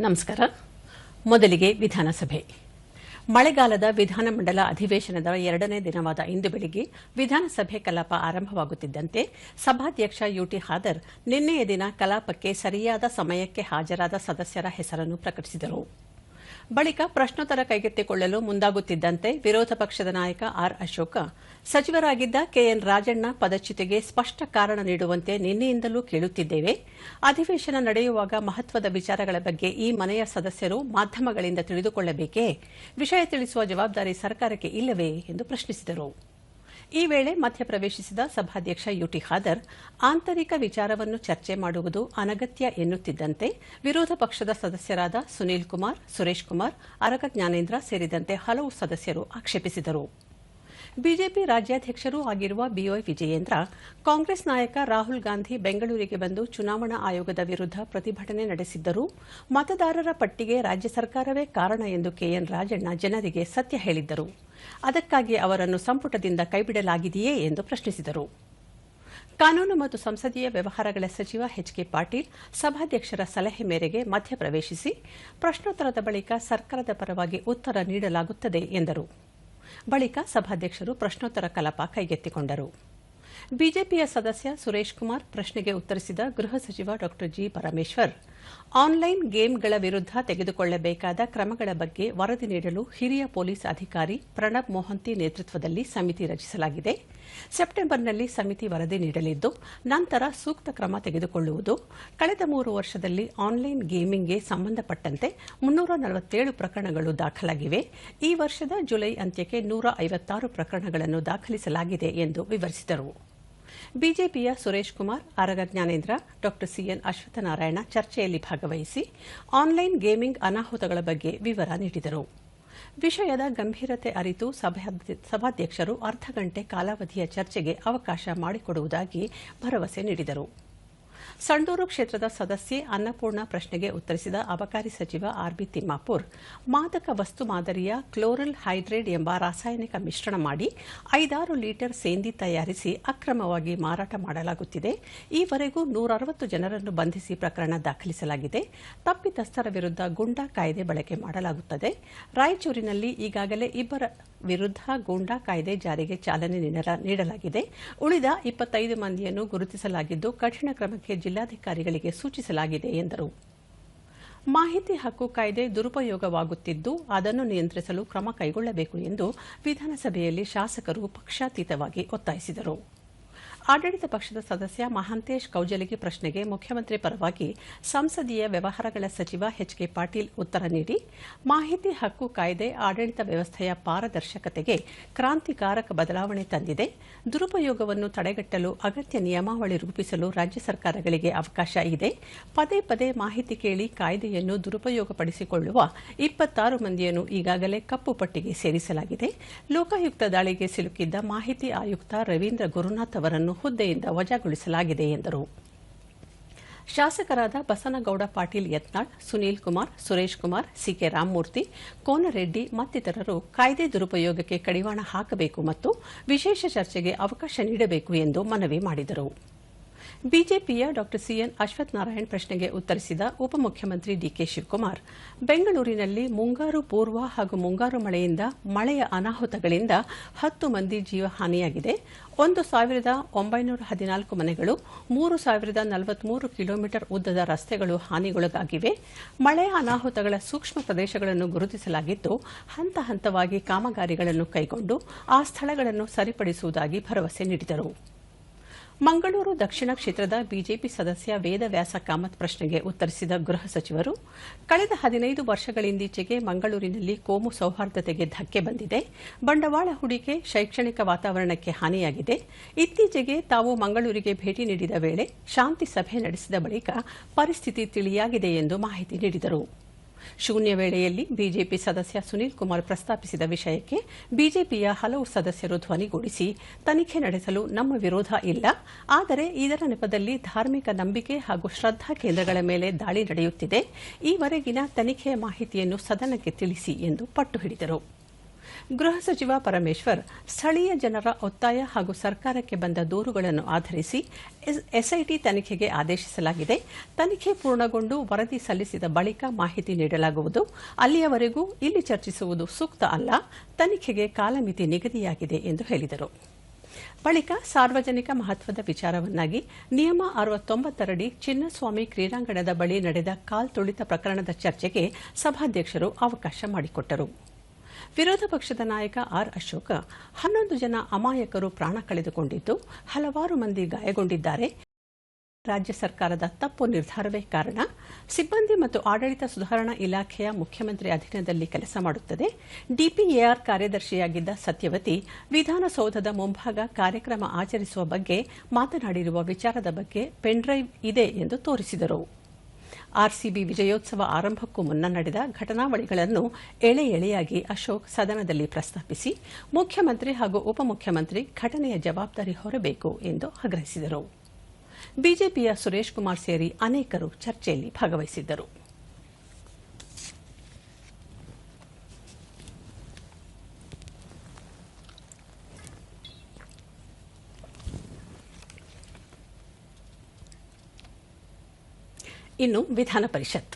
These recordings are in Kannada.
ನಮಸ್ಕಾರ. ಮೊದಲಿಗೆ ವಿಧಾನಸಭೆ. ಮಳೆಗಾಲದ ವಿಧಾನಮಂಡಲ ಅಧಿವೇಶನದ 2ನೇ ದಿನವಾದ ಇಂದು ಬೆಳಿಗ್ಗೆ ವಿಧಾನಸಭೆ ಕಲಾಪ ಆರಂಭವಾಗುತ್ತಿದ್ದಂತೆ ಸಭಾಧ್ಯಕ್ಷ ಯುಟಿ ಖಾದರ್ ನಿನ್ನೆಯ ದಿನ ಕಲಾಪಕ್ಕೆ ಸರಿಯಾದ ಸಮಯಕ್ಕೆ ಹಾಜರಾದ ಸದಸ್ಯರ ಹೆಸರನ್ನು ಪ್ರಕಟಿಸಿದರು. ಬಳಿಕ ಪ್ರಶ್ನೋತ್ತರ ಕೈಗೆತ್ತಿಕೊಳ್ಳಲು ಮುಂದಾಗುತ್ತಿದ್ದಂತೆ ವಿರೋಧ ಪಕ್ಷದ ನಾಯಕ ಆರ್ ಅಶೋಕ ಸಚಿವರಾಗಿದ್ದ ಕೆಎನ್ ರಾಜಣ್ಣ ಪದಚ್ಯುತಿಗೆ ಸ್ಪಷ್ಟ ಕಾರಣ ನೀಡುವಂತೆ ನಿನ್ನೆಯಿಂದಲೂ ಕೇಳುತ್ತಿದ್ದೇವೆ. ಅಧಿವೇಶನ ನಡೆಯುವಾಗ ಮಹತ್ವದ ವಿಚಾರಗಳ ಬಗ್ಗೆ ಈ ಮನೆಯ ಸದಸ್ಯರು ಮಾಧ್ಯಮಗಳಿಂದ ತಿಳಿದುಕೊಳ್ಳಬೇಕೇ? ವಿಷಯ ತಿಳಿಸುವ ಜವಾಬ್ದಾರಿ ಸರ್ಕಾರಕ್ಕೆ ಇಲ್ಲವೇ ಎಂದು ಪ್ರಶ್ನಿಸಿದರು. ಈ ವೇಳೆ ಮಧ್ಯಪ್ರವೇಶಿಸಿದ ಸಭಾಧ್ಯಕ್ಷ ಯುಟಿ ಖಾದರ್ ಆಂತರಿಕ ವಿಚಾರವನ್ನು ಚರ್ಚೆ ಮಾಡುವುದು ಅನಗತ್ಯ ಎನ್ನುತ್ತಿದ್ದಂತೆ ವಿರೋಧ ಪಕ್ಷದ ಸದಸ್ಯರಾದ ಸುನೀಲ್ ಕುಮಾರ್, ಸುರೇಶ್ ಕುಮಾರ್, ಅರಗ ಜ್ಞಾನೇಂದ್ರ ಸೇರಿದಂತೆ ಹಲವು ಸದಸ್ಯರು ಆಕ್ಷೇಪಿಸಿದರು. ಬಿಜೆಪಿ ರಾಜ್ಯಾಧ್ಯಕ್ಷರೂ ಆಗಿರುವ ಬಿವೈ ವಿಜಯೇಂದ್ರ ಕಾಂಗ್ರೆಸ್ ನಾಯಕ ರಾಹುಲ್ ಗಾಂಧಿ ಬೆಂಗಳೂರಿಗೆ ಬಂದು ಚುನಾವಣಾ ಆಯೋಗದ ವಿರುದ್ಧ ಪ್ರತಿಭಟನೆ ನಡೆಸಿದ್ದರೂ ಮತದಾರರ ಪಟ್ಟಿಗೆ ರಾಜ್ಯ ಸರ್ಕಾರವೇ ಕಾರಣ ಎಂದು ಕೆಎನ್ ರಾಜಣ್ಣ ಜನರಿಗೆ ಸತ್ಯ ಹೇಳಿದ್ದರು. ಅದಕ್ಕಾಗಿ ಅವರನ್ನು ಸಂಪುಟದಿಂದ ಕೈಬಿಡಲಾಗಿದೆಯೇ ಎಂದು ಪ್ರಶ್ನಿಸಿದರು. ಕಾನೂನು ಮತ್ತು ಸಂಸದೀಯ ವ್ಯವಹಾರಗಳ ಸಚಿವ ಎಚ್ಕೆ ಪಾಟೀಲ್ ಸಭಾಧ್ಯಕ್ಷರ ಸಲಹೆ ಮೇರೆಗೆ ಮಧ್ಯಪ್ರವೇಶಿಸಿ ಪ್ರಶ್ನೋತ್ತರದ ಬಳಿಕ ಸರ್ಕಾರದ ಪರವಾಗಿ ಉತ್ತರ ನೀಡಲಾಗುತ್ತದೆ ಎಂದರು. ಬಳಿಕ ಸಭಾಧ್ಯಕ್ಷರು ಪ್ರಶ್ನೋತ್ತರ ಕಲಾಪ ಕೈಗೆತ್ತಿಕೊಂಡರು. ಬಿಜೆಪಿಯ ಸದಸ್ಯ ಸುರೇಶ್ ಕುಮಾರ್ ಪ್ರಶ್ನೆಗೆ ಉತ್ತರಿಸಿದ ಗೃಹ ಸಚಿವ ಡಾ ಜಿ ಪರಮೇಶ್ವರ್ ಆನ್ಲೈನ್ ಗೇಮ್ಗಳ ವಿರುದ್ಧ ತೆಗೆದುಕೊಳ್ಳಬೇಕಾದ ಕ್ರಮಗಳ ಬಗ್ಗೆ ವರದಿ ನೀಡಲು ಹಿರಿಯ ಪೊಲೀಸ್ ಅಧಿಕಾರಿ ಪ್ರಣಬ್ ಮೊಹಂತಿ ನೇತೃತ್ವದಲ್ಲಿ ಸಮಿತಿ ರಚಿಸಲಾಗಿದೆ. ಸೆಪ್ಟೆಂಬರ್ನಲ್ಲಿ ಸಮಿತಿ ವರದಿ ನೀಡಲಿದ್ದು ನಂತರ ಸೂಕ್ತ ಕ್ರಮ ತೆಗೆದುಕೊಳ್ಳುವುದು. ಕಳೆದ 3 ವರ್ಷದಲ್ಲಿ ಆನ್ಲೈನ್ ಗೇಮಿಂಗ್ಗೆ ಸಂಬಂಧಪಟ್ಟಂತೆ 347 ಪ್ರಕರಣಗಳು ದಾಖಲಾಗಿವೆ. ಈ ವರ್ಷದ ಜುಲೈ ಅಂತ್ಯಕ್ಕೆ 156 ಪ್ರಕರಣಗಳನ್ನು ದಾಖಲಿಸಲಾಗಿದೆ ಎಂದು ವಿವರಿಸಿದರು. ಬಿಜೆಪಿಯ ಸುರೇಶ್ ಕುಮಾರ್, ಆರಗ ಜ್ಞಾನೇಂದ್ರ, ಡಾ ಸಿಎನ್ ಅಶ್ವತ್ಥನಾರಾಯಣ ಚರ್ಚೆಯಲ್ಲಿ ಭಾಗವಹಿಸಿ ಆನ್ಲೈನ್ ಗೇಮಿಂಗ್ ಅನಾಹುತಗಳ ಬಗ್ಗೆ ವಿವರ ನೀಡಿದರು. ವಿಷಯದ ಗಂಭೀರತೆ ಅರಿತು ಸಭಾಧ್ಯಕ್ಷರು ಅರ್ಧ ಗಂಟೆ ಕಾಲಾವಧಿಯ ಚರ್ಚೆಗೆ ಅವಕಾಶ ಮಾಡಿಕೊಡುವುದಾಗಿ ಭರವಸೆ ನೀಡಿದರು. ಸಂಡೂರು ಕ್ಷೇತ್ರದ ಸದಸ್ಯೆ ಅನ್ನಪೂರ್ಣ ಪ್ರಶ್ನೆಗೆ ಉತ್ತರಿಸಿದ ಅಬಕಾರಿ ಸಚಿವ ಆರ್ಬಿ ತಿಮ್ಮಾಪುರ್ ಮಾದಕ ವಸ್ತು ಮಾದರಿಯ ಕ್ಲೋರಲ್ ಹೈಡ್ರೇಟ್ ಎಂಬ ರಾಸಾಯನಿಕ ಮಿಶ್ರಣ ಮಾಡಿ 5-6 ಲೀಟರ್ ಸೇಂದಿ ತಯಾರಿಸಿ ಅಕ್ರಮವಾಗಿ ಮಾರಾಟ ಮಾಡಲಾಗುತ್ತಿದೆ. ಈವರೆಗೂ 160 ಜನರನ್ನು ಬಂಧಿಸಿ ಪ್ರಕರಣ ದಾಖಲಿಸಲಾಗಿದೆ. ತಪ್ಪಿತಸ್ಥರ ವಿರುದ್ಧ ಗೂಂಡಾ ಕಾಯ್ದೆ ಬಳಕೆ ಮಾಡಲಾಗುತ್ತದೆ. ರಾಯಚೂರಿನಲ್ಲಿ ಈಗಾಗಲೇ 2 ವಿರುದ್ಧ ಗೂಂಡಾ ಕಾಯ್ದೆ ಜಾರಿಗೆ ಚಾಲನೆ ನೀಡಲಾಗಿದೆ. ಉಳಿದ 25 ಮಂದಿಯನ್ನು ಗುರುತಿಸಲಾಗಿದ್ದು ಕಠಿಣ ಕ್ರಮಕ್ಕೆ ಜಿಲ್ಲಾಧಿಕಾರಿಗಳಿಗೆ ಸೂಚಿಸಲಾಗಿದೆ ಎಂದರು. ಮಾಹಿತಿ ಹಕ್ಕು ಕಾಯ್ದೆ ದುರುಪಯೋಗವಾಗುತ್ತಿದ್ದು ಅದನ್ನು ನಿಯಂತ್ರಿಸಲು ಕ್ರಮ ಕೈಗೊಳ್ಳಬೇಕು ಎಂದು ವಿಧಾನಸಭೆಯಲ್ಲಿ ಶಾಸಕರು ಪಕ್ಷಾತೀತವಾಗಿ ಒತ್ತಾಯಿಸಿದರು. ಆಡಳಿತ ಪಕ್ಷದ ಸದಸ್ಯ ಮಹಾಂತೇಶ್ ಕೌಜಲಗಿ ಪ್ರಶ್ನೆಗೆ ಮುಖ್ಯಮಂತ್ರಿ ಪರವಾಗಿ ಸಂಸದೀಯ ವ್ಯವಹಾರಗಳ ಸಚಿವ ಎಚ್ಕೆ ಪಾಟೀಲ್ ಉತ್ತರ ನೀಡಿ ಮಾಹಿತಿ ಹಕ್ಕು ಕಾಯ್ದೆ ಆಡಳಿತ ವ್ಯವಸ್ಥೆಯ ಪಾರದರ್ಶಕತೆಗೆ ಕ್ರಾಂತಿಕಾರಕ ಬದಲಾವಣೆ ತಂದಿದೆ. ದುರುಪಯೋಗವನ್ನು ತಡೆಗಟ್ಟಲು ಅಗತ್ಯ ನಿಯಮಾವಳಿ ರೂಪಿಸಲು ರಾಜ್ಯ ಸರ್ಕಾರಗಳಿಗೆ ಅವಕಾಶ ಇದೆ. ಪದೇ ಪದೇ ಮಾಹಿತಿ ಕೇಳಿ ಕಾಯ್ದೆಯನ್ನು ದುರುಪಯೋಗಪಡಿಸಿಕೊಳ್ಳುವ 26 ಮಂದಿಯನ್ನು ಈಗಾಗಲೇ ಕಪ್ಪು ಪಟ್ಟಿಗೆ ಸೇರಿಸಲಾಗಿದೆ. ಲೋಕಾಯುಕ್ತ ದಾಳಿಗೆ ಸಿಲುಕಿದ್ದ ಮಾಹಿತಿ ಆಯುಕ್ತ ರವೀಂದ್ರ ಗುರುನಾಥ್ ಅವರನ್ನು ಹುದ್ದೆಯಿಂದ ವಜಾಗೊಳಿಸಲಾಗಿದೆ ಎಂದರು. ಶಾಸಕರಾದ ಬಸನಗೌಡ ಪಾಟೀಲ್ ಯತ್ನಾಳ್, ಸುನೀಲ್ ಕುಮಾರ್, ಸುರೇಶ್ ಕುಮಾರ್, ಸಿಕೆ ರಾಮಮೂರ್ತಿ, ಕೋನರೆಡ್ಡಿ ಮತ್ತಿತರರು ಕಾಯ್ದೆ ದುರುಪಯೋಗಕ್ಕೆ ಕಡಿವಾಣ ಹಾಕಬೇಕು ಮತ್ತು ವಿಶೇಷ ಚರ್ಚೆಗೆ ಅವಕಾಶ ನೀಡಬೇಕು ಎಂದು ಮನವಿ ಮಾಡಿದರು. ಬಿಜೆಪಿಯ ಡಾ ಸಿಎನ್ ಅಶ್ವತ್ಥನಾರಾಯಣ ಪ್ರಶ್ನೆಗೆ ಉತ್ತರಿಸಿದ ಉಪಮುಖ್ಯಮಂತ್ರಿ ಡಿಕೆ ಶಿವಕುಮಾರ್ ಬೆಂಗಳೂರಿನಲ್ಲಿ ಮುಂಗಾರು ಪೂರ್ವ ಹಾಗೂ ಮುಂಗಾರು ಮಳೆಯ ಅನಾಹುತಗಳಿಂದ 10 ಮಂದಿ ಜೀವಹಾನಿಯಾಗಿದೆ. 1914 ಮನೆಗಳು, 3043 ಕಿಲೋಮೀಟರ್ ಉದ್ದದ ರಸ್ತೆಗಳು ಹಾನಿಗೊಳಗಾಗಿವೆ. ಮಳೆಯ ಅನಾಹುತಗಳ ಸೂಕ್ಷ್ಮ ಪ್ರದೇಶಗಳನ್ನು ಗುರುತಿಸಲಾಗಿದ್ದು ಹಂತ ಹಂತವಾಗಿ ಕಾಮಗಾರಿಗಳನ್ನು ಕೈಗೊಂಡು ಆ ಸ್ಥಳಗಳನ್ನು ಸರಿಪಡಿಸುವುದಾಗಿ ಭರವಸೆ ನೀಡಿದರು. ಮಂಗಳೂರು ದಕ್ಷಿಣ ಕ್ಷೇತ್ರದ ಬಿಜೆಪಿ ಸದಸ್ಯ ವೇದವ್ಯಾಸ ಕಾಮತ್ ಪ್ರಶ್ನೆಗೆ ಉತ್ತರಿಸಿದ ಗೃಹ ಸಚಿವರು ಕಳೆದ 15 ವರ್ಷಗಳಿಂದೀಚೆಗೆ ಮಂಗಳೂರಿನಲ್ಲಿ ಕೋಮು ಸೌಹಾರ್ದತೆಗೆ ಧಕ್ಕೆ ಬಂದಿದೆ. ಬಂಡವಾಳ ಹೂಡಿಕೆ, ಶೈಕ್ಷಣಿಕ ವಾತಾವರಣಕ್ಕೆ ಹಾನಿಯಾಗಿದೆ. ಇತ್ತೀಚೆಗೆ ತಾವು ಮಂಗಳೂರಿಗೆ ಭೇಟಿ ನೀಡಿದ ವೇಳೆ ಶಾಂತಿ ಸಭೆ ನಡೆಸಿದ ಬಳಿಕ ಪರಿಸ್ಥಿತಿ ತಿಳಿಯಾಗಿದೆ ಎಂದು ಮಾಹಿತಿ ನೀಡಿದರು. ಶೂನ್ಯ ವೇಳೆಯಲ್ಲಿ ಬಿಜೆಪಿ ಸದಸ್ಯ ಸುನೀಲ್ ಕುಮಾರ್ ಪ್ರಸ್ತಾಪಿಸಿದ ವಿಷಯಕ್ಕೆ ಬಿಜೆಪಿಯ ಹಲವು ಸದಸ್ಯರು ಧ್ವನಿಗೂಡಿಸಿ ತನಿಖೆ ನಡೆಸಲು ನಮ್ಮ ವಿರೋಧ ಇಲ್ಲ, ಆದರೆ ಇದರ ನೆಪದಲ್ಲಿ ಧಾರ್ಮಿಕ ನಂಬಿಕೆ ಹಾಗೂ ಶ್ರದ್ಧಾ ಕೇಂದ್ರಗಳ ಮೇಲೆ ದಾಳಿ ನಡೆಯುತ್ತಿದೆ. ಈವರೆಗಿನ ತನಿಖೆಯ ಮಾಹಿತಿಯನ್ನು ಸದನಕ್ಕೆ ತಿಳಿಸಿ ಎಂದು ಪಟ್ಟು ಹಿಡಿದರು. ಗೃಹ ಸಚಿವ ಪರಮೇಶ್ವರ್ ಸ್ಥಳೀಯ ಜನರ ಒತ್ತಾಯ ಹಾಗೂ ಸರ್ಕಾರಕ್ಕೆ ಬಂದ ದೂರುಗಳನ್ನು ಆಧರಿಸಿ ಎಸ್ಐಟಿ ತನಿಖೆಗೆ ಆದೇಶಿಸಲಾಗಿದೆ. ತನಿಖೆ ಪೂರ್ಣಗೊಂಡು ವರದಿ ಸಲ್ಲಿಸಿದ ಬಳಿಕ ಮಾಹಿತಿ ನೀಡಲಾಗುವುದು. ಅಲ್ಲಿಯವರೆಗೂ ಇಲ್ಲಿ ಚರ್ಚಿಸುವುದು ಸೂಕ್ತ ಅಲ್ಲ. ತನಿಖೆಗೆ ಕಾಲಮಿತಿ ನಿಗದಿಯಾಗಿದೆ ಎಂದು ಹೇಳಿದರು. ಬಳಿಕ ಸಾರ್ವಜನಿಕ ಮಹತ್ವದ ವಿಚಾರವನ್ನಾಗಿ ನಿಯಮ 69 ರಡಿ ಚಿನ್ನಸ್ವಾಮಿ ಕ್ರೀಡಾಂಗಣದ ಬಳಿ ನಡೆದ ಕಾಲ್ತುಳಿತ ಪ್ರಕರಣದ ಚರ್ಚೆಗೆ ಸಭಾಧ್ಯಕ್ಷರು ಅವಕಾಶ ಮಾಡಿಕೊಟ್ಟರು. ವಿರೋಧ ಪಕ್ಷದ ನಾಯಕ ಆರ್ ಅಶೋಕ್ 11 ಜನ ಅಮಾಯಕರು ಪ್ರಾಣ ಕಳೆದುಕೊಂಡಿದ್ದು ಹಲವಾರು ಮಂದಿ ಗಾಯಗೊಂಡಿದ್ದಾರೆ. ರಾಜ್ಯ ಸರ್ಕಾರದ ತಪ್ಪು ನಿರ್ಧಾರವೇ ಕಾರಣ. ಸಿಬ್ಬಂದಿ ಮತ್ತು ಆಡಳಿತ ಸುಧಾರಣಾ ಇಲಾಖೆಯ ಮುಖ್ಯಮಂತ್ರಿ ಅಧೀನದಲ್ಲಿ ಕೆಲಸ ಮಾಡುತ್ತದೆ. ಡಿಪಿಎಆರ್ ಕಾರ್ಯದರ್ಶಿಯಾಗಿದ್ದ ಸತ್ಯವತಿ ವಿಧಾನಸೌಧದ ಮುಂಭಾಗ ಕಾರ್ಯಕ್ರಮ ಆಚರಿಸುವ ಬಗ್ಗೆ ಮಾತನಾಡಿರುವ ವಿಚಾರದ ಬಗ್ಗೆ ಪೆನ್ಡ್ರೈವ್ ಇದೆ ಎಂದು ತೋರಿಸಿದರು. ಆರ್ಸಿಬಿ ವಿಜಯೋತ್ಸವ ಆರಂಭಕ್ಕೂ ಮುನ್ನ ನಡೆದ ಘಟನಾವಳಿಗಳನ್ನು ಎಳೆ ಎಳೆಯಾಗಿ ಅಶೋಕ್ ಸದನದಲ್ಲಿ ಪ್ರಸ್ತಾಪಿಸಿ ಮುಖ್ಯಮಂತ್ರಿ ಹಾಗೂ ಉಪಮುಖ್ಯಮಂತ್ರಿ ಘಟನೆಯ ಜವಾಬ್ದಾರಿ ಹೊರಬೇಕು ಎಂದು ಆಗ್ರಹಿಸಿದರು. ಬಿಜೆಪಿಯ ಸುರೇಶ್ ಕುಮಾರ್ ಸೇರಿ ಅನೇಕರು ಚರ್ಚೆಯಲ್ಲಿ ಭಾಗವಹಿಸಿದ್ದರು. ಇನ್ನು ವಿಧಾನ ಪರಿಷತ್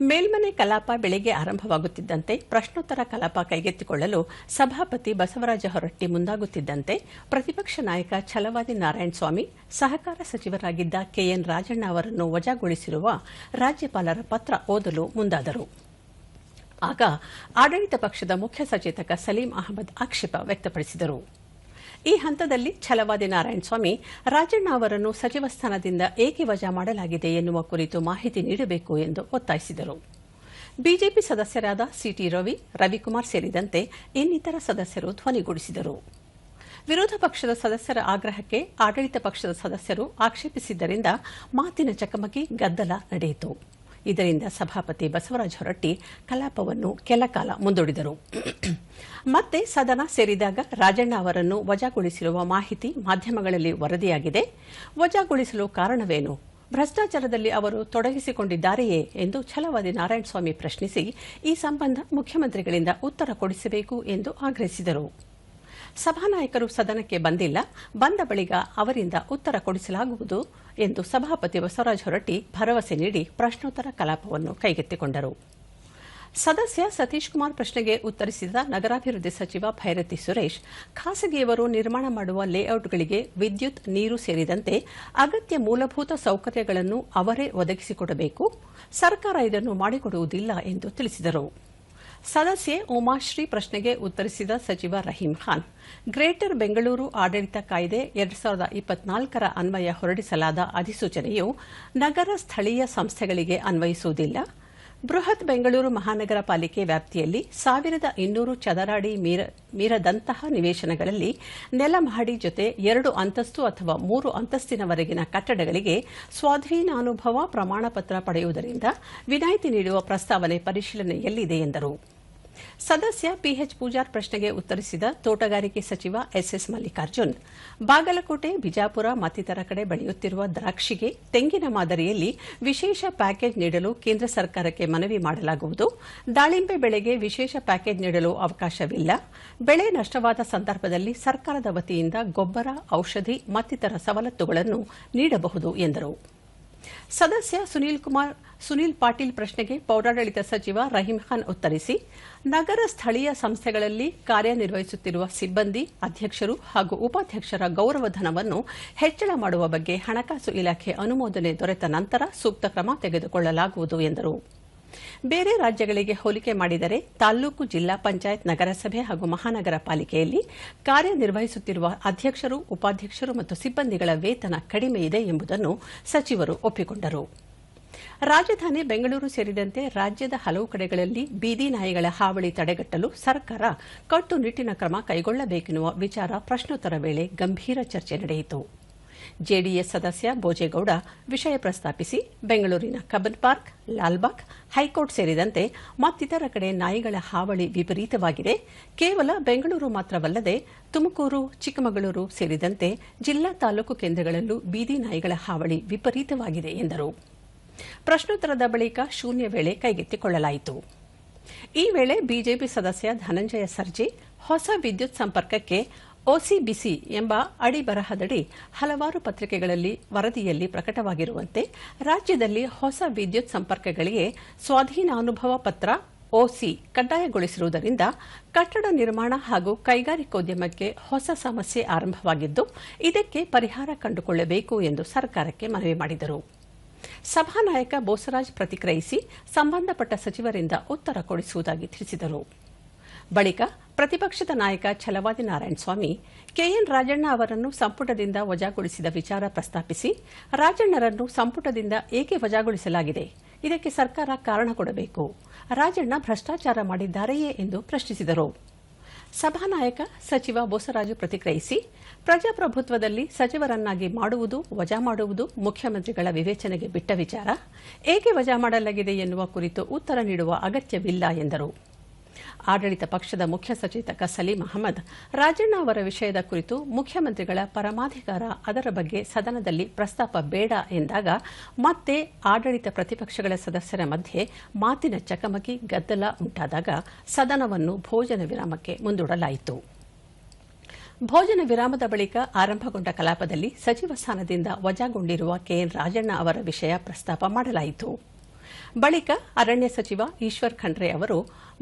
ಮೇಲ್ಮನೆ ಕಲಾಪ ಬೆಳಗ್ಗೆ ಆರಂಭವಾಗುತ್ತಿದ್ದಂತೆ ಪ್ರಶ್ನೋತ್ತರ ಕಲಾಪ ಕೈಗೆತ್ತಿಕೊಳ್ಳಲು ಸಭಾಪತಿ ಬಸವರಾಜ ಹೊರಟ್ಟಿ ಮುಂದಾಗುತ್ತಿದ್ದಂತೆ ಪ್ರತಿಪಕ್ಷ ನಾಯಕ ಛಲವಾದಿ ನಾರಾಯಣಸ್ವಾಮಿ ಸಹಕಾರ ಸಚಿವರಾಗಿದ್ದ ಕೆಎನ್ ರಾಜಣ್ಣ ಅವರನ್ನು ವಜಾಗೊಳಿಸಿರುವ ರಾಜ್ಯಪಾಲರ ಪತ್ರ ಓದಲು ಮುಂದಾದರು. ಆಗ ಆಡಳಿತ ಪಕ್ಷದ ಮುಖ್ಯ ಸಚೇತಕ ಸಲೀಂ ಅಹಮದ್ ಆಕ್ಷೇಪ ವ್ಯಕ್ತಪಡಿಸಿದರು. ಈ ಹಂತದಲ್ಲಿ ಛಲವಾದಿ ನಾರಾಯಣಸ್ವಾಮಿ ರಾಜಣ್ಣ ಅವರನ್ನು ಸಚಿವ ಸ್ಥಾನದಿಂದ ಏಕೆ ವಜಾ ಮಾಡಲಾಗಿದೆ ಎನ್ನುವ ಕುರಿತು ಮಾಹಿತಿ ನೀಡಬೇಕು ಎಂದು ಒತ್ತಾಯಿಸಿದರು. ಬಿಜೆಪಿ ಸದಸ್ಯರಾದ ಸಿಟಿ ರವಿ, ರವಿಕುಮಾರ್ ಸೇರಿದಂತೆ ಇನ್ನಿತರ ಸದಸ್ಯರು ಧ್ವನಿಗೂಡಿಸಿದರು. ವಿರೋಧ ಪಕ್ಷದ ಸದಸ್ಯರ ಆಗ್ರಹಕ್ಕೆ ಆಡಳಿತ ಪಕ್ಷದ ಸದಸ್ಯರು ಆಕ್ಷೇಪಿಸಿದ್ದರಿಂದ ಮಾತಿನ ಚಕಮಕಿ, ಗದ್ದಲ ನಡೆಯಿತು. ಇದರಿಂದ ಸಭಾಪತಿ ಬಸವರಾಜ ಹೊರಟ್ಟಿ ಕಲಾಪವನ್ನು ಕೆಲಕಾಲ ಮುಂದೂಡಿದರು. ಮತ್ತೆ ಸದನ ಸೇರಿದಾಗ ರಾಜಣ್ಣ ಅವರನ್ನು ವಜಾಗೊಳಿಸಿರುವ ಮಾಹಿತಿ ಮಾಧ್ಯಮಗಳಲ್ಲಿ ವರದಿಯಾಗಿದೆ. ವಜಾಗೊಳಿಸಲು ಕಾರಣವೇನು? ಭ್ರಷ್ಟಾಚಾರದಲ್ಲಿ ಅವರು ತೊಡಗಿಸಿಕೊಂಡಿದ್ದಾರೆಯೇ ಎಂದು ಛಲವಾದಿ ನಾರಾಯಣಸ್ವಾಮಿ ಪ್ರಶ್ನಿಸಿ ಈ ಸಂಬಂಧ ಮುಖ್ಯಮಂತ್ರಿಗಳಿಂದ ಉತ್ತರ ಕೊಡಿಸಬೇಕು ಎಂದು ಆಗ್ರಹಿಸಿದರು. ಸಭಾನಾಯಕರು ಸದನಕ್ಕೆ ಬಂದಿಲ್ಲ, ಬಂದ ಬಳಿಕ ಅವರಿಂದ ಉತ್ತರ ಕೊಡಿಸಲಾಗುವುದು ಎಂದು ಸಭಾಪತಿ ಬಸವರಾಜ ಹೊರಟ್ಟಿ ಭರವಸೆ ನೀಡಿ ಪ್ರಶ್ನೋತ್ತರ ಕಲಾಪವನ್ನು ಕೈಗೆತ್ತಿಕೊಂಡರು. ಸದಸ್ಯ ಸತೀಶ್ ಕುಮಾರ್ ಪ್ರಶ್ನೆಗೆ ಉತ್ತರಿಸಿದ ನಗರಾಭಿವೃದ್ಧಿ ಸಚಿವ ಭೈರತಿ ಸುರೇಶ್, ಖಾಸಗಿಯವರು ನಿರ್ಮಾಣ ಮಾಡುವ ಲೇಔಟ್ಗಳಿಗೆ ವಿದ್ಯುತ್, ನೀರು ಸೇರಿದಂತೆ ಅಗತ್ಯ ಮೂಲಭೂತ ಸೌಕರ್ಯಗಳನ್ನು ಅವರೇ ಒದಗಿಸಿಕೊಡಬೇಕು. ಸರ್ಕಾರ ಇದನ್ನು ಮಾಡಿಕೊಡುವುದಿಲ್ಲ ಎಂದು ತಿಳಿಸಿದರು. ಸದಸ್ಯೆ ಉಮಾಶ್ರೀ ಪ್ರಶ್ನೆಗೆ ಉತ್ತರಿಸಿದ ಸಚಿವ ರಹೀಂ ಖಾನ್, ಗ್ರೇಟರ್ ಬೆಂಗಳೂರು ಆಡಳಿತ ಕಾಯ್ದೆ 2024ರ ಅನ್ವಯ ಹೊರಡಿಸಲಾದ ಅಧಿಸೂಚನೆಯು ನಗರ ಸ್ಥಳೀಯ ಸಂಸ್ಥೆಗಳಿಗೆ ಅನ್ವಯಿಸುವುದಿಲ್ಲ. ಬೃಹತ್ ಬೆಂಗಳೂರು ಮಹಾನಗರ ಪಾಲಿಕೆ ವ್ಯಾಪ್ತಿಯಲ್ಲಿ 1200 ಚದರಾಡಿ ಮೀರದಂತಹ ನಿವೇಶನಗಳಲ್ಲಿ ನೆಲಮಹಡಿ ಜೊತೆ 2 ಅಂತಸ್ತು ಅಥವಾ 3 ಅಂತಸ್ತಿನವರೆಗಿನ ಕಟ್ಟಡಗಳಿಗೆ ಸ್ವಾಧೀನಾನುಭವ ಪ್ರಮಾಣ ಪತ್ರ ಪಡೆಯುವುದರಿಂದ ವಿನಾಯಿತಿ ನೀಡುವ ಪ್ರಸ್ತಾವನೆ ಪರಿಶೀಲನೆಯಲ್ಲಿದೆ ಎಂದರು. ಸದಸ್ಯ ಪಿಎಚ್ ಪೂಜಾರ್ ಪ್ರಶ್ನೆಗೆ ಉತ್ತರಿಸಿದ ತೋಟಗಾರಿಕೆ ಸಚಿವ ಎಸ್ಎಸ್ ಮಲ್ಲಿಕಾರ್ಜುನ್, ಬಾಗಲಕೋಟೆ, ಬಿಜಾಪುರ ಮತ್ತಿತರ ಕಡೆ ಬೆಳೆಯುತ್ತಿರುವ ದ್ರಾಕ್ಷಿಗೆ ತೆಂಗಿನ ಮಾದರಿಯಲ್ಲಿ ವಿಶೇಷ ಪ್ಯಾಕೇಜ್ ನೀಡಲು ಕೇಂದ್ರ ಸರ್ಕಾರಕ್ಕೆ ಮನವಿ ಮಾಡಲಾಗುವುದು. ದಾಳಿಂಬೆ ಬೆಳೆಗೆ ವಿಶೇಷ ಪ್ಯಾಕೇಜ್ ನೀಡಲು ಅವಕಾಶವಿಲ್ಲ. ಬೆಳೆ ನಷ್ಟವಾದ ಸಂದರ್ಭದಲ್ಲಿ ಸರ್ಕಾರದ ವತಿಯಿಂದ ಗೊಬ್ಬರ, ಔಷಧಿ ಮತ್ತಿತರ ಸವಲತ್ತುಗಳನ್ನು ನೀಡಬಹುದು ಎಂದರು. ಸದಸ್ಯ ಸುನೀಲ್ ಪಾಟೀಲ್ ಪ್ರಶ್ನೆಗೆ ಪೌರಾಡಳಿತ ಸಚಿವ ರಹೀಂ ಖಾನ್ ಉತ್ತರಿಸಿ, ನಗರ ಸ್ಥಳೀಯ ಸಂಸ್ಥೆಗಳಲ್ಲಿ ಕಾರ್ಯನಿರ್ವಹಿಸುತ್ತಿರುವ ಸಿಬ್ಬಂದಿ, ಅಧ್ಯಕ್ಷರು ಹಾಗೂ ಉಪಾಧ್ಯಕ್ಷರ ಗೌರವಧನವನ್ನು ಹೆಚ್ಚಳ ಮಾಡುವ ಬಗ್ಗೆ ಹಣಕಾಸು ಇಲಾಖೆ ಅನುಮೋದನೆ ದೊರೆತ ನಂತರ ಸೂಕ್ತ ಕ್ರಮ ತೆಗೆದುಕೊಳ್ಳಲಾಗುವುದು ಎಂದರು. ಬೇರೆ ರಾಜ್ಯಗಳಿಗೆ ಹೋಲಿಕೆ ಮಾಡಿದರೆ ತಾಲ್ಲೂಕು, ಜಿಲ್ಲಾ ಪಂಚಾಯತ್, ನಗರಸಭೆ ಹಾಗೂ ಮಹಾನಗರ ಪಾಲಿಕೆಯಲ್ಲಿ ಕಾರ್ಯನಿರ್ವಹಿಸುತ್ತಿರುವ ಅಧ್ಯಕ್ಷರು, ಉಪಾಧ್ಯಕ್ಷರು ಮತ್ತು ಸಿಬ್ಬಂದಿಗಳ ವೇತನ ಕಡಿಮೆ ಇದೆ ಎಂಬುದನ್ನು ಸಚಿವರು ಒಪ್ಪಿಕೊಂಡರು. ರಾಜಧಾನಿ ಬೆಂಗಳೂರು ಸೇರಿದಂತೆ ರಾಜ್ಯದ ಹಲವು ಕಡೆಗಳಲ್ಲಿ ಬೀದಿ ನಾಯಿಗಳ ಹಾವಳಿ ತಡೆಗಟ್ಟಲು ಸರ್ಕಾರ ಕಟ್ಟುನಿಟ್ಟಿನ ಕ್ರಮ ಕೈಗೊಳ್ಳಬೇಕೆನ್ನುವ ವಿಚಾರ ಪ್ರಶ್ನೋತ್ತರ ವೇಳೆ ಗಂಭೀರ ಚರ್ಚೆ ನಡೆಯಿತು. ಜೆಡಿಎಸ್ ಸದಸ್ಯ ಬೋಜೇಗೌಡ ವಿಷಯ ಪ್ರಸ್ತಾಪಿಸಿ, ಬೆಂಗಳೂರಿನ ಕಬ್ಬನ್ ಪಾರ್ಕ್, ಲಾಲ್ಬಾಗ್, ಹೈಕೋರ್ಟ್ ಸೇರಿದಂತೆ ಮತ್ತಿತರ ಕಡೆ ನಾಯಿಗಳ ಹಾವಳಿ ವಿಪರೀತವಾಗಿದೆ. ಕೇವಲ ಬೆಂಗಳೂರು ಮಾತ್ರವಲ್ಲದೆ ತುಮಕೂರು, ಚಿಕ್ಕಮಗಳೂರು ಸೇರಿದಂತೆ ಜಿಲ್ಲಾ ತಾಲೂಕು ಕೇಂದ್ರಗಳಲ್ಲೂ ಬೀದಿ ನಾಯಿಗಳ ಹಾವಳಿ ವಿಪರೀತವಾಗಿದೆ ಎಂದರು. ಪ್ರಶ್ನೋತ್ತರದ ಬಳಿಕ ಶೂನ್ಯ ವೇಳೆ ಕೈಗೆತ್ತಿಕೊಳ್ಳಲಾಯಿತು. ಈ ವೇಳೆ ಬಿಜೆಪಿ ಸದಸ್ಯ ಧನಂಜಯ ಸರ್ಜಿ ಹೊಸ ವಿದ್ಯುತ್ ಸಂಪರ್ಕಕ್ಕೆ ಒಸಿಬಿಸಿ ಎಂಬ ಅಡಿಬರಹದಡಿ ಹಲವಾರು ಪತ್ರಿಕೆಗಳಲ್ಲಿ ವರದಿಯಲ್ಲಿ ಪ್ರಕಟವಾಗಿರುವಂತೆ ರಾಜ್ಯದಲ್ಲಿ ಹೊಸ ವಿದ್ಯುತ್ ಸಂಪರ್ಕಗಳಿಗೆ ಸ್ವಾಧೀನಾನುಭವ ಪತ್ರ ಒಸಿ ಕಡ್ಡಾಯಗೊಳಿಸಿರುವುದರಿಂದ ಕಟ್ಟಡ ನಿರ್ಮಾಣ ಹಾಗೂ ಕೈಗಾರಿಕೋದ್ಯಮಕ್ಕೆ ಹೊಸ ಸಮಸ್ಯೆ ಆರಂಭವಾಗಿದ್ದು ಇದಕ್ಕೆ ಪರಿಹಾರ ಕಂಡುಕೊಳ್ಳಬೇಕು ಎಂದು ಸರ್ಕಾರಕ್ಕೆ ಮನವಿ ಮಾಡಿದರು. ಸಭಾನಾಯಕ ಬೋಸರಾಜ್ ಪ್ರತಿಕ್ರಿಯಿಸಿ ಸಂಬಂಧಪಟ್ಟ ಸಚಿವರಿಂದ ಉತ್ತರ ಕೊಡಿಸುವುದಾಗಿ ತಿಳಿಸಿದರು. ಬಳಿಕ ಪ್ರತಿಪಕ್ಷದ ನಾಯಕ ಛಲವಾದಿ ನಾರಾಯಣಸ್ವಾಮಿ ಕೆಎನ್ ರಾಜಣ್ಣ ಅವರನ್ನು ಸಂಪುಟದಿಂದ ವಜಾಗೊಳಿಸಿದ ವಿಚಾರ ಪ್ರಸ್ತಾಪಿಸಿ ರಾಜಣ್ಣರನ್ನು ಸಂಪುಟದಿಂದ ಏಕೆ ವಜಾಗೊಳಿಸಲಾಗಿದೆ, ಇದಕ್ಕೆ ಸರ್ಕಾರ ಕಾರಣ ಕೊಡಬೇಕು, ರಾಜಣ್ಣ ಭ್ರಷ್ಟಾಚಾರ ಮಾಡಿದ್ದಾರೆಯೇ ಎಂದು ಪ್ರಶ್ನಿಸಿದರು. ಸಭಾನಾಯಕ ಸಚಿವ ಬೋಸರಾಜು ಪ್ರತಿಕ್ರಿಯಿಸಿ ಪ್ರಜಾಪ್ರಭುತ್ವದಲ್ಲಿ ಸಚಿವರನ್ನಾಗಿ ಮಾಡುವುದು ವಜಾ ಮಾಡುವುದು ಮುಖ್ಯಮಂತ್ರಿಗಳ ವಿವೇಚನೆಗೆ ಬಿಟ್ಟ ವಿಚಾರ, ಏಕೆ ವಜಾ ಮಾಡಲಾಗಿದೆ ಎನ್ನುವ ಕುರಿತು ಉತ್ತರ ನೀಡುವ ಅಗತ್ಯವಿಲ್ಲ ಎಂದರು. ಆಡಳಿತ ಪಕ್ಷದ ಮುಖ್ಯ ಸಚೇತಕ ಸಲೀಂ ಅಹಮದ್ ರಾಜಣ್ಣ ಅವರ ವಿಷಯದ ಕುರಿತು ಮುಖ್ಯಮಂತ್ರಿಗಳ ಪರಮಾಧಿಕಾರ, ಅದರ ಬಗ್ಗೆ ಸದನದಲ್ಲಿ ಪ್ರಸ್ತಾಪ ಬೇಡ ಎಂದಾಗ ಮತ್ತೆ ಆಡಳಿತ ಪ್ರತಿಪಕ್ಷಗಳ ಸದಸ್ಯರ ಮಧ್ಯೆ ಮಾತಿನ ಚಕಮಕಿ ಗದ್ದಲ ಉಂಟಾದಾಗ ಸದನವನ್ನು ಭೋಜನ ವಿರಾಮಕ್ಕೆ ಮುಂದೂಡಲಾಯಿತು. ಭೋಜನ ವಿರಾಮದ ಬಳಿಕ ಆರಂಭಗೊಂಡ ಕಲಾಪದಲ್ಲಿ ಸಚಿವ ಸ್ಥಾನದಿಂದ ವಜಾಗೊಂಡಿರುವ ಕೆಎನ್ ರಾಜಣ್ಣ ಅವರ ವಿಷಯ ಪ್ರಸ್ತಾಪ ಮಾಡಲಾಯಿತು. ಬಳಿಕ ಅರಣ್ಯ ಸಚಿವ ಈಶ್ವರ್ ಖಂಡ್ರೆ ಅವರು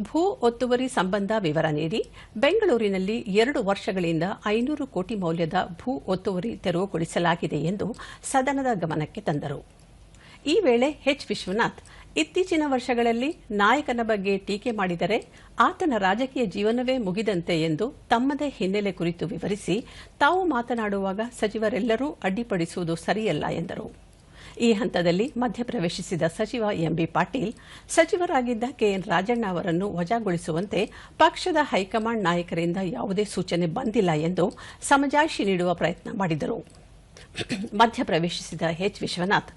ಭೂ ಒತ್ತುವರಿ ಸಂಬಂಧ ವಿವರ ನೀಡಿ ಬೆಂಗಳೂರಿನಲ್ಲಿ 2 ವರ್ಷಗಳಿಂದ 500 ಕೋಟಿ ಮೌಲ್ಯದ ಭೂ ಒತ್ತುವರಿ ತೆರವುಗೊಳಿಸಲಾಗಿದೆ ಎಂದು ಸದನದ ಗಮನಕ್ಕೆ ತಂದರು. ಈ ವೇಳೆ ಎಚ್ ವಿಶ್ವನಾಥ್ ಇತ್ತೀಚಿನ ವರ್ಷಗಳಲ್ಲಿ ನಾಯಕನ ಬಗ್ಗೆ ಟೀಕೆ ಮಾಡಿದರೆ ಆತನ ರಾಜಕೀಯ ಜೀವನವೇ ಮುಗಿದಂತೆ ಎಂದು ತಮ್ಮದೇ ಹಿನ್ನೆಲೆ ಕುರಿತು ವಿವರಿಸಿ ತಾವು ಮಾತನಾಡುವಾಗ ಸಚಿವರೆಲ್ಲರೂ ಅಡ್ಡಿಪಡಿಸುವುದು ಸರಿಯಲ್ಲ ಎಂದರು. ಈ ಹಂತದಲ್ಲಿ ಮಧ್ಯಪ್ರವೇಶಿಸಿದ ಸಚಿವ ಎಂಬಿ ಪಾಟೀಲ್ ಸಚಿವರಾಗಿದ್ದ ಕೆಎನ್ ರಾಜಣ್ಣ ಅವರನ್ನು ವಜಾಗೊಳಿಸುವಂತೆ ಪಕ್ಷದ ಹೈಕಮಾಂಡ್ ನಾಯಕರಿಂದ ಯಾವುದೇ ಸೂಚನೆ ಬಂದಿಲ್ಲ ಎಂದು ಸಮಜಾಯಿಷಿ ನೀಡುವ ಪ್ರಯತ್ನ ಮಾಡಿದರು. ಮಧ್ಯಪ್ರವೇಶಿಸಿದ ಎಚ್ ವಿಶ್ವನಾಥ್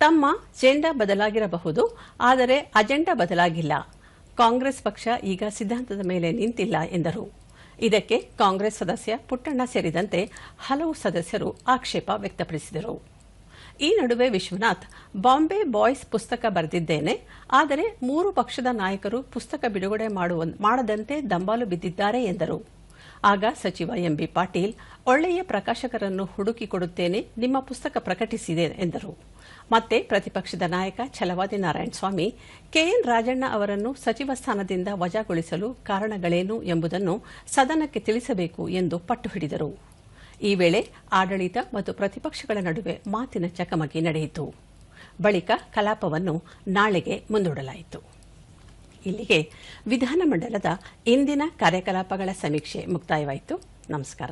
ತಮ್ಮ ಜೆಂಡಾ ಬದಲಾಗಿರಬಹುದು, ಆದರೆ ಅಜೆಂಡಾ ಬದಲಾಗಿಲ್ಲ, ಕಾಂಗ್ರೆಸ್ ಪಕ್ಷ ಈಗ ಸಿದ್ಧಾಂತದ ಮೇಲೆ ನಿಂತಿಲ್ಲ ಎಂದರು. ಇದಕ್ಕೆ ಕಾಂಗ್ರೆಸ್ ಸದಸ್ಯ ಪುಟ್ಟಣ್ಣ ಸೇರಿದಂತೆ ಹಲವು ಸದಸ್ಯರು ಆಕ್ಷೇಪ ವ್ಯಕ್ತಪಡಿಸಿದರು. ಈ ನಡುವೆ ವಿಶ್ವನಾಥ್ ಬಾಂಬೆ ಬಾಯ್ಸ್ ಪುಸ್ತಕ ಬರೆದಿದ್ದೇನೆ, ಆದರೆ 3 ಪಕ್ಷದ ನಾಯಕರು ಪುಸ್ತಕ ಬಿಡುಗಡೆ ಮಾಡದಂತೆ ದಂಬಾಲು ಬಿದ್ದಿದ್ದಾರೆ ಎಂದರು. ಆಗ ಸಚಿವ ಎಂಬಿ ಪಾಟೀಲ್ ಒಳ್ಳೆಯ ಪ್ರಕಾಶಕರನ್ನು ಹುಡುಕಿ ಕೊಡುತ್ತೇನೆ, ನಿಮ್ಮ ಪುಸ್ತಕ ಪ್ರಕಟಿಸಿದೆ ಎಂದರು. ಮತ್ತೆ ಪ್ರತಿಪಕ್ಷದ ನಾಯಕ ಛಲವಾದಿ ನಾರಾಯಣಸ್ವಾಮಿ ಕೆಎನ್ ರಾಜಣ್ಣ ಅವರನ್ನು ಸಚಿವ ಸ್ಥಾನದಿಂದ ವಜಾಗೊಳಿಸಲು ಕಾರಣಗಳೇನು ಎಂಬುದನ್ನು ಸದನಕ್ಕೆ ತಿಳಿಸಬೇಕು ಎಂದು ಪಟ್ಟು ಹಿಡಿದರು. ಈ ವೇಳೆ ಆಡಳಿತ ಮತ್ತು ಪ್ರತಿಪಕ್ಷಗಳ ನಡುವೆ ಮಾತಿನ ಚಕಮಕಿ ನಡೆಯಿತು. ಬಳಿಕ ಕಲಾಪವನ್ನು ನಾಳೆಗೆ ಮುಂದೂಡಲಾಯಿತು. ಇಲ್ಲಿಗೆ ವಿಧಾನಮಂಡಲದ ಇಂದಿನ ಕಾರ್ಯಕಲಾಪಗಳ ಸಮೀಕ್ಷೆ ಮುಕ್ತಾಯವಾಯಿತು. ನಮಸ್ಕಾರ.